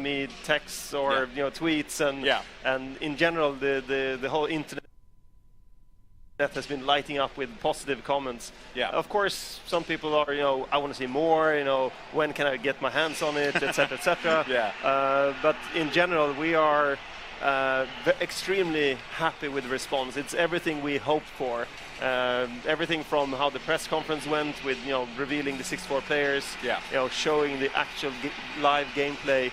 me texts or tweets, and in general the whole internet has been lighting up with positive comments. Of course, some people are, I want to see more, when can I get my hands on it, etc., etc. But in general, we are extremely happy with the response. It's everything we hoped for. Everything from how the press conference went with, revealing the 64 players, showing the actual live gameplay,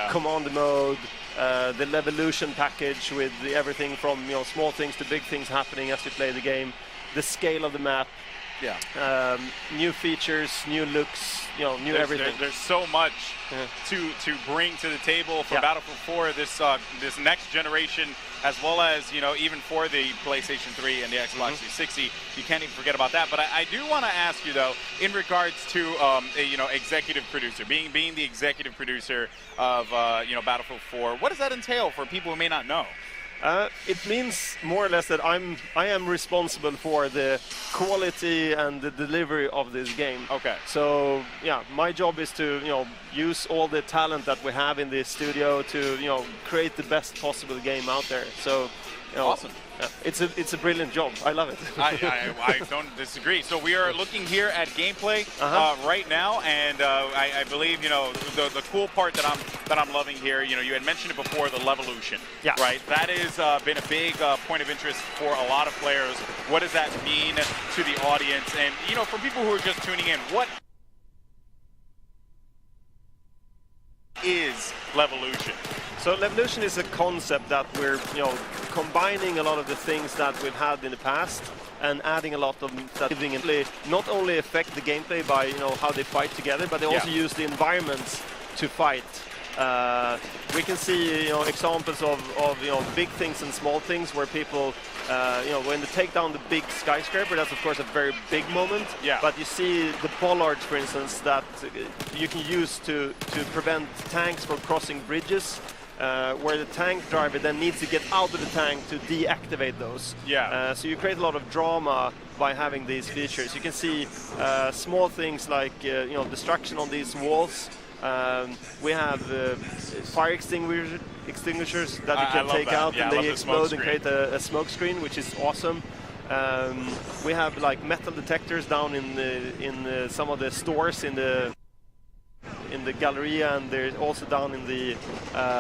commander mode, the Levolution package with everything from small things to big things happening as you play the game, the scale of the map, new features, new looks, new everything. There's so much to bring to the table for Battlefield 4 this next generation, as well as even for the PlayStation 3 and the Xbox 360. You can't even forget about that. But I do want to ask you though, in regards to executive producer, being the executive producer of Battlefield 4, what does that entail for people who may not know? It means more or less that I am responsible for the quality and the delivery of this game. Okay. So my job is to use all the talent that we have in the studio to create the best possible game out there. So awesome. It's a brilliant job. I love it. I don't disagree. So we are looking here at gameplay right now, and I believe the cool part that I'm loving here. You had mentioned it before, the Levolution. Right. That has been a big point of interest for a lot of players. What does that mean to the audience? And for people who are just tuning in, what is Levolution? So Levolution is a concept that we're combining a lot of the things that we've had in the past and adding a lot of that not only affect the gameplay by how they fight together, but they also use the environments to fight. We can see examples of big things and small things where people when they take down the big skyscraper, that's of course a very big moment. But you see the bollards, for instance, that you can use to prevent tanks from crossing bridges. Where the tank driver then needs to get out of the tank to deactivate those. So you create a lot of drama by having these features. You can see small things like destruction on these walls. We have fire extinguishers that you can take out and they explode and create a smoke screen, which is awesome. We have like metal detectors down in some of the stores in the Galleria, and they're also down in the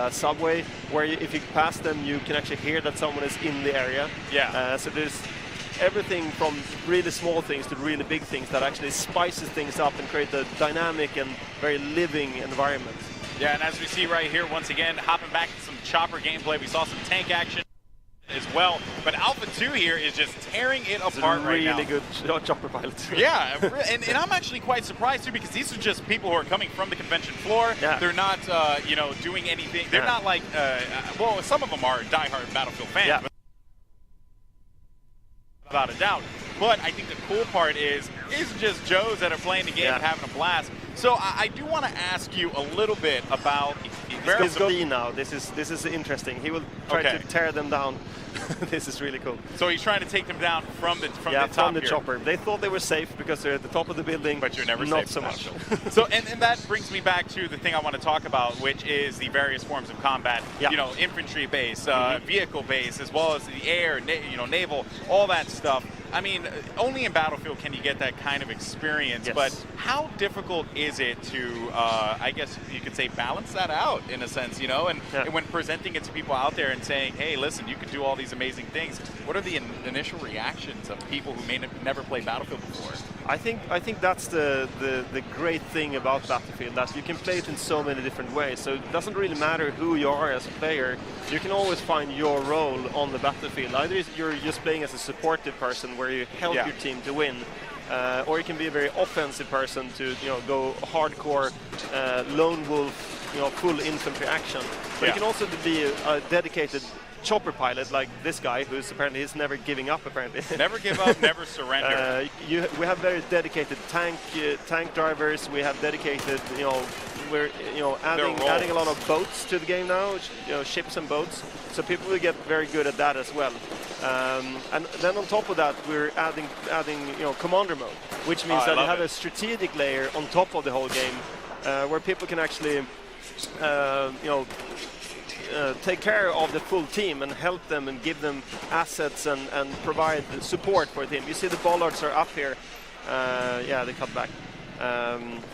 subway, where if you pass them, you can actually hear that someone is in the area. So there's everything from really small things to really big things that actually spices things up and create a dynamic and very living environment. And as we see right here, once again, hopping back to some chopper gameplay, we saw some tank action as well, but Alpha 2 here is just tearing it apart right now. Really good chopper pilot. And I'm actually quite surprised too, because these are just people who are coming from the convention floor. They're not, doing anything. They're not like, well, some of them are diehard Battlefield fans, without a doubt. But I think the cool part is just Joes that are playing the game and having a blast. So I do want to ask you a little bit about. This is interesting. He will try to tear them down. This is really cool. So he's trying to take them down from the top the chopper. They thought they were safe because they're at the top of the building, but you're never not safe so much. So and that brings me back to the thing I want to talk about, which is the various forms of combat. Infantry base, vehicle base, as well as the air, naval, all that stuff. I mean, only in Battlefield can you get that kind of experience, but how difficult is it to, I guess you could say, balance that out in a sense, and when presenting it to people out there and saying, hey, listen, you can do all these amazing things, what are the initial reactions of people who may never played Battlefield before? I think that's the great thing about Battlefield, that you can play it in so many different ways. So it doesn't really matter who you are as a player. You can always find your role on the battlefield. Either you're just playing as a supportive person where you help your team to win, or you can be a very offensive person to go hardcore lone wolf, full infantry action. But you can also be a dedicated chopper pilot like this guy, who's apparently is never giving up. Apparently, never give up, never surrender. We have very dedicated tank drivers. We have dedicated, we're adding a lot of boats to the game now, ships and boats. So people will get very good at that as well. And then on top of that, we're adding commander mode, which means that you have a strategic layer on top of the whole game, where people can actually take care of the full team and help them and give them assets and provide support for the team. You see the bollards are up here. Yeah, they cut back.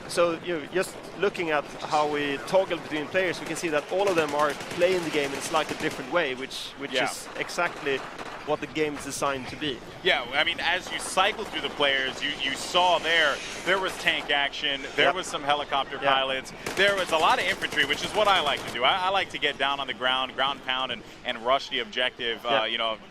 So just looking at how we toggle between players, we can see that all of them are playing the game in a slightly different way, which is exactly what the game is designed to be. Yeah, I mean, as you cycle through the players, you saw there was tank action, there was some helicopter pilots, there was a lot of infantry, which is what I like to do. I like to get down on the ground pound, and rush the objective,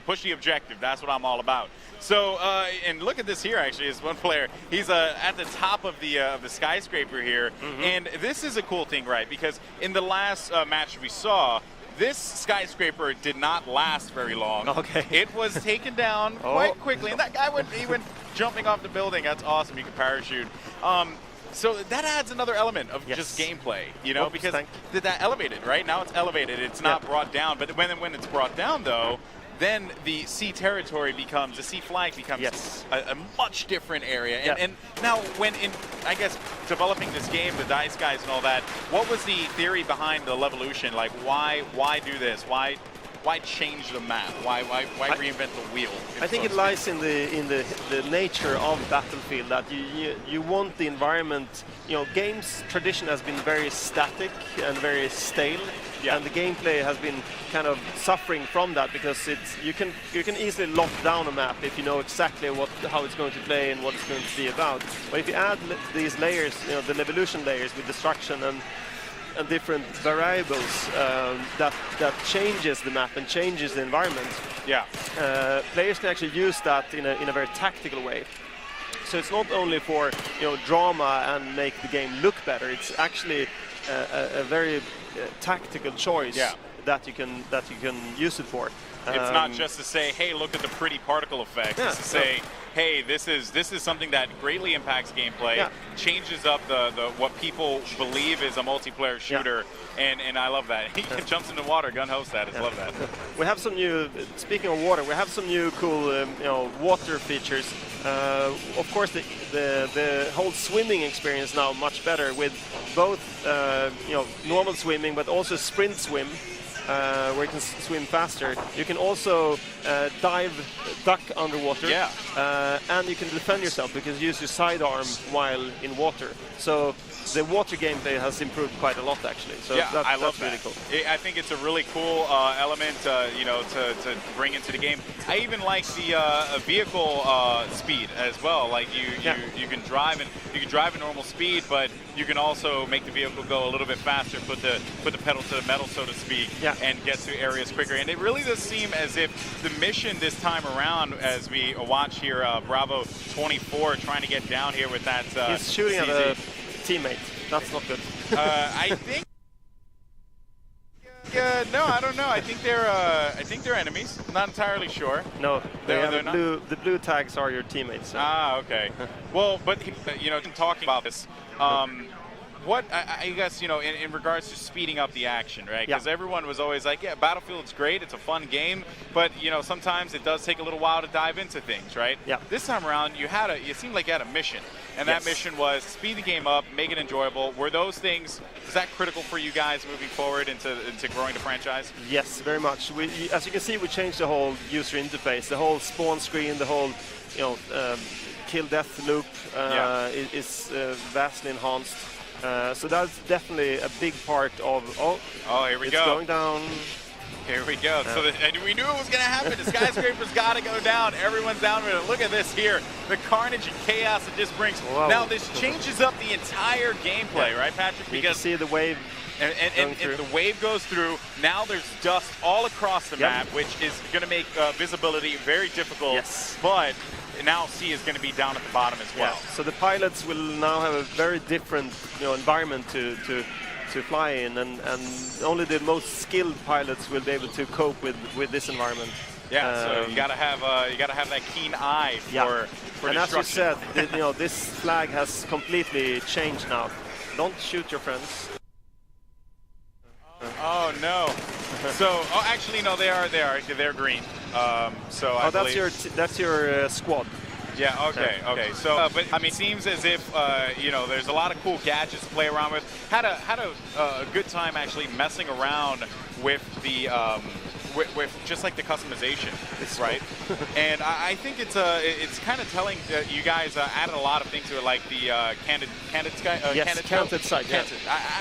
push the objective. That's what I'm all about. So, and look at this here, actually, is one player. He's at the top of the skyscraper here, and this is a cool thing, right? Because in the last match we saw, this skyscraper did not last very long. Okay. It was taken down quite quickly, and that guy went jumping off the building. That's awesome. You can parachute. So that adds another element of just gameplay, because that elevated, right? Now it's elevated. It's not brought down, but when it's brought down, though, then the sea territory becomes, the sea flag becomes a much different area. And now when I guess, developing this game, the DICE guys and all that, what was the theory behind the Levolution? Like, why do this? Why change the map? Why reinvent the wheel? I think it lies in the nature of Battlefield that you want the environment. Games tradition has been very static and very stale, and the gameplay has been kind of suffering from that because you can easily lock down a map if you know exactly how it's going to play and what it's going to be about. But if you add these layers, the Levolution layers with destruction and different variables that changes the map and changes the environment. Players can actually use that in a very tactical way. So it's not only for drama and make the game look better. It's actually a very tactical choice that you can use it for. It's not just to say, hey, look at the pretty particle effects. It's to say, hey, this is something that greatly impacts gameplay, changes up the what people believe is a multiplayer shooter, and I love that. He jumps into water, gun host that. I love that. We have some new, speaking of water, we have some new cool water features. Of course, the whole swimming experience now much better with both normal swimming, but also sprint swim. Where you can swim faster. You can also duck underwater, and you can defend yourself because you use your sidearm while in water. So the water gameplay has improved quite a lot, actually. So I love that. Really cool. I think it's a really cool element, to bring into the game. I even like the vehicle speed as well. Like you can drive at normal speed, but you can also make the vehicle go a little bit faster. Put the pedal to the metal, so to speak, and get to areas quicker. And it really does seem as if the mission this time around, as we watch here, Bravo 24 trying to get down here with that. He's shooting at a teammate. That's not good. I think. No, I don't know. I think they're enemies. I'm not entirely sure. No, they're not. The blue tags are your teammates. So. Ah, okay. Well, but talking about this. What I guess in regards to speeding up the action, right? Because everyone was always like, Battlefield's great, it's a fun game, but sometimes it does take a little while to dive into things, right? This time around, it seemed like you had a mission, and that mission was speed the game up, make it enjoyable. Were those things? Is that critical for you guys moving forward into growing the franchise? Yes, very much. As you can see, we changed the whole user interface, the whole spawn screen, the whole kill-death loop is vastly enhanced. So that's definitely a big part of. Here we go. It's going down. Here we go. So and we knew it was going to happen. The skyscraper's got to go down. Everyone's down with it. Look at this here. The carnage and chaos it just brings. Whoa. Now this changes up the entire gameplay, right, Patrick? Because you can see the wave. And the wave goes through. Now there's dust all across the map, which is going to make visibility very difficult. Yes. But now C is going to be down at the bottom as well. So the pilots will now have a very different environment to fly in, and only the most skilled pilots will be able to cope with this environment. So you gotta have that keen eye for and destruction. As you said, this flag has completely changed now. Don't shoot your friends. Oh no! So actually no, they're green. So I believe that's your squad. Yeah, okay, okay. So, but I mean, it seems as if, you know, there's a lot of cool gadgets to play around with. Had a good time actually messing around with the, with just like the customization, right? And I think it's kind of telling that you guys added a lot of things to it, like the canted sky. Yes, canted sight. Yeah.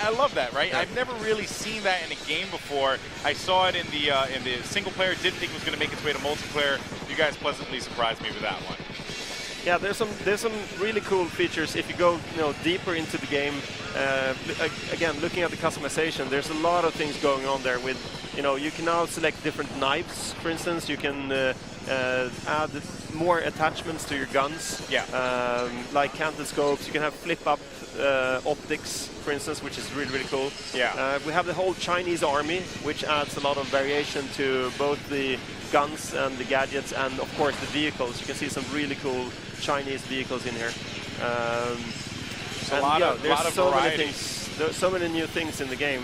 I love that, right? Yeah. I've never really seen that in a game before. I saw it in the single player. Didn't think it was going to make its way to multiplayer. You guys pleasantly surprised me with that one. Yeah, there's some really cool features if you go deeper into the game. Again, looking at the customization, there's a lot of things going on there. With you can now select different knives, for instance. You can add more attachments to your guns. Yeah. Like canted scopes. You can have flip-up optics, for instance, which is really cool. Yeah. We have the whole Chinese army, which adds a lot of variation to both the guns and the gadgets, and of course the vehicles. You can see some really cool Chinese vehicles in here. There's a lot of variety. There's so many new things in the game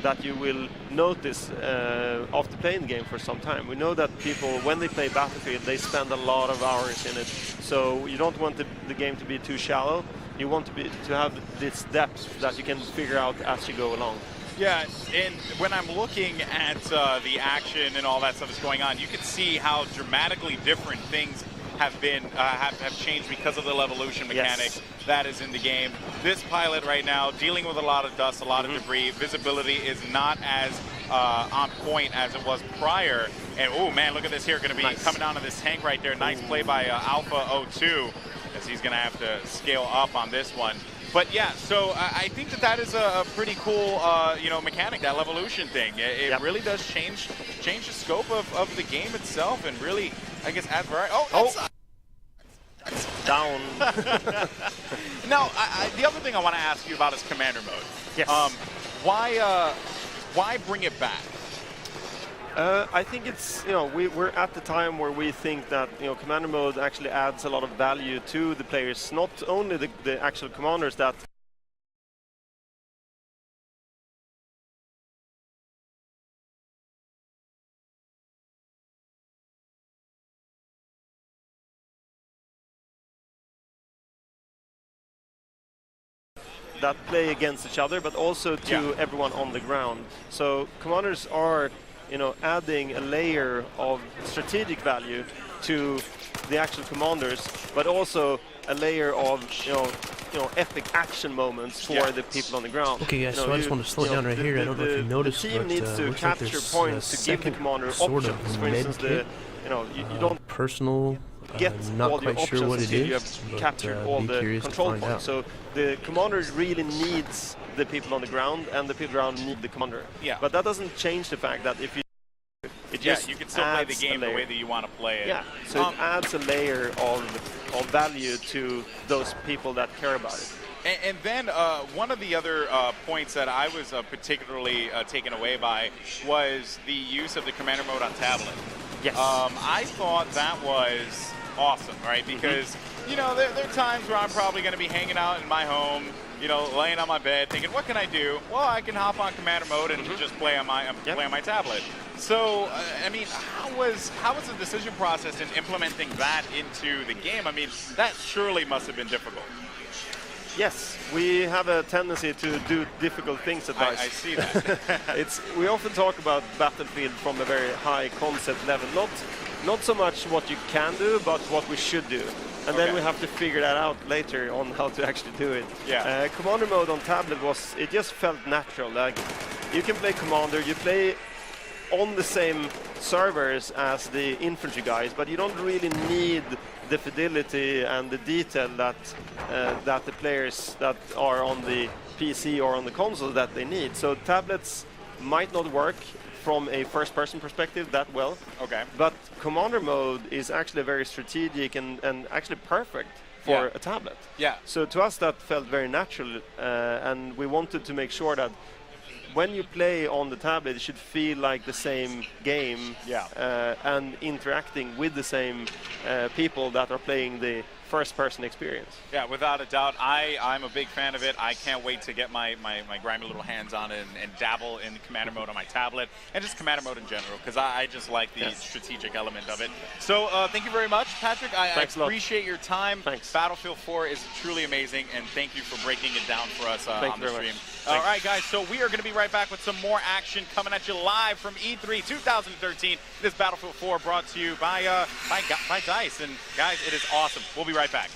that you will notice after playing the game for some time. We know that people, when they play Battlefield, they spend a lot of hours in it. So you don't want the game to be too shallow. You want to have this depth that you can figure out as you go along. Yeah, and when I'm looking at the action and all that stuff that's going on, you can see how dramatically different things have been have changed because of the Levolution mechanic that is in the game. This pilot right now dealing with a lot of dust, a lot of debris. Visibility is not as on point as it was prior. And oh man, look at this here, going to be coming down to this tank right there. Nice play by Alpha 02, as he's going to have to scale up on this one. But yeah, so I think that is a pretty cool, mechanic, that Levolution thing. It really does change the scope of the game itself, and really, I guess, add variety. That's down. Now, the other thing I want to ask you about is Commander Mode. Yes. Why bring it back? I think it's, we're at the time where we think that, Commander Mode actually adds a lot of value to the players, not only the actual commanders that play against each other, but also to everyone on the ground. So commanders are adding a layer of strategic value to the actual commanders, but also a layer of epic action moments for the people on the ground. Okay, guys. So I just want to slow it down right here. I don't know if you noticed, the team needs to capture points to give the commander options. For instance, you don't personal. Get not all your quite options sure what it until you is, have captured all the control points. So the commander really needs the people on the ground, and the people around need the commander. Yeah. But that doesn't change the fact that if you you can still play the game the way that you want to play it. Yeah, so it adds a layer of value to those people that care about it. And then one of the other points that I was particularly taken away by was the use of the Commander Mode on tablet. Yes. I thought that was awesome, right? Because, there are times where I'm probably going to be hanging out in my home, laying on my bed, thinking, what can I do? Well, I can hop on Commander Mode and just play on my tablet. So, how was the decision process in implementing that into the game? I mean, that surely must have been difficult. Yes, we have a tendency to do difficult things at times. I see that. We often talk about Battlefield from a very high concept level, not so much what you can do, but what we should do. And then we have to figure that out later on how to actually do it. Yeah. Commander Mode on tablet it just felt natural. Like, you can play Commander, you play on the same servers as the infantry guys, but you don't really need the fidelity and the detail that the players that are on the PC or on the console that they need. So tablets might not work from a first-person perspective that well. Okay. But Commander Mode is actually very strategic and actually perfect for a tablet. Yeah. So to us that felt very natural, and we wanted to make sure that when you play on the tablet, it should feel like the same game and interacting with the same people that are playing the first-person experience. Yeah, without a doubt. I'm a big fan of it. I can't wait to get my grimy little hands on it and dabble in commander mode on my tablet and just commander mode in general, because I just like the strategic element of it. So thank you very much, Patrick. I appreciate your time. Thanks. Battlefield 4 is truly amazing, and thank you for breaking it down for us on the stream. All right, guys, so we are going to be right back with some more action coming at you live from E3 2013. This Battlefield 4 brought to you by DICE. And, guys, it is awesome. We'll be right back.